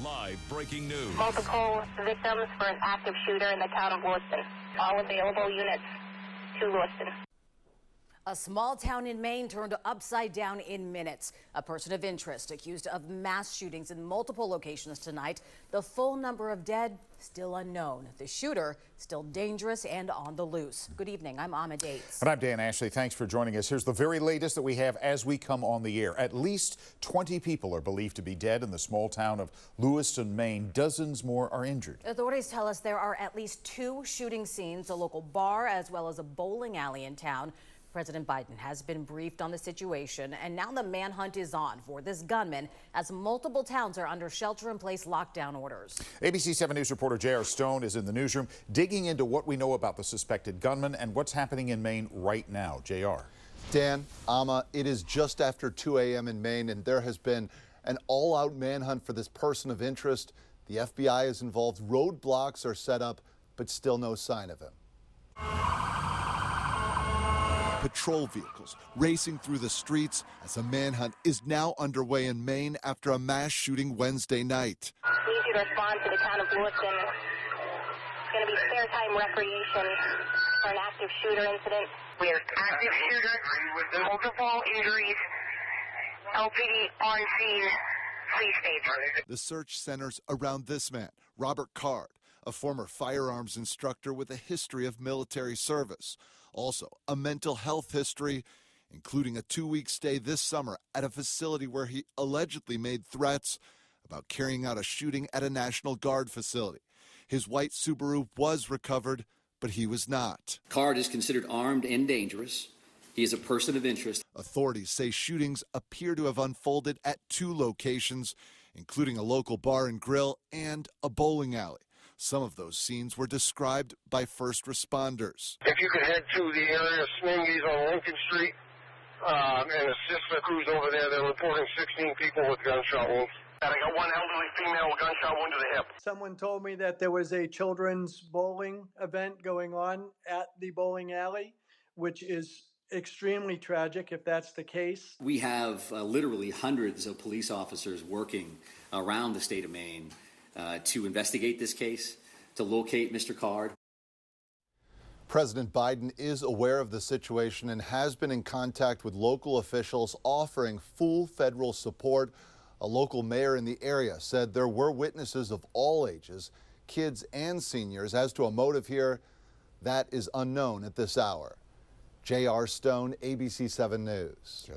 Live breaking news. Multiple victims for an active shooter in the town of Lewiston. All available units to Lewiston. A small town in Maine turned upside down in minutes. A person of interest accused of mass shootings in multiple locations tonight. The full number of dead still unknown. The shooter still dangerous and on the loose. Good evening. I'm Amma Dates. And I'm Dan Ashley. Thanks for joining us. Here's the very latest that we have as we come on the air. At least 20 people are believed to be dead in the small town of Lewiston, Maine. Dozens more are injured. Authorities tell us there are at least 2 shooting scenes, a local bar as well as a bowling alley in town. President Biden has been briefed on the situation, and now the manhunt is on for this gunman as multiple towns are under shelter-in-place lockdown orders. ABC 7 News reporter J.R. Stone is in the newsroom digging into what we know about the suspected gunman and what's happening in Maine right now. J.R. Dan, Amma, it is just after 2 a.m. in Maine, and there has been an all-out manhunt for this person of interest. The FBI is involved. Roadblocks are set up, but still no sign of him. Patrol vehicles racing through the streets as a manhunt is now underway in Maine after a mass shooting Wednesday night. We need you to respond to the town of Lewiston. It's going to be spare time recreation for an active shooter incident. We have active shooter with multiple injuries. LPD on scene. Please state. The search centers around this man, Robert Card, a former firearms instructor with a history of military service. Also, a mental health history, including a 2-week stay this summer at a facility where he allegedly made threats about carrying out a shooting at a National Guard facility. His white Subaru was recovered, but he was not. Card is considered armed and dangerous. He is a person of interest. Authorities say shootings appear to have unfolded at 2 locations, including a local bar and grill and a bowling alley. Some of those scenes were described by first responders. If you could head to the area of Swingies on Lincoln Street and assist the crews over there, they're reporting 16 people with gunshot wounds. And I got one elderly female with gunshot wound to the hip. Someone told me that there was a children's bowling event going on at the bowling alley, which is extremely tragic if that's the case. We have literally hundreds of police officers working around the state of Maine to investigate this case, to locate Mr. Card. President Biden is aware of the situation and has been in contact with local officials offering full federal support. A local mayor in the area said there were witnesses of all ages, kids and seniors. As to a motive here, that is unknown at this hour. J.R. Stone, ABC 7 News.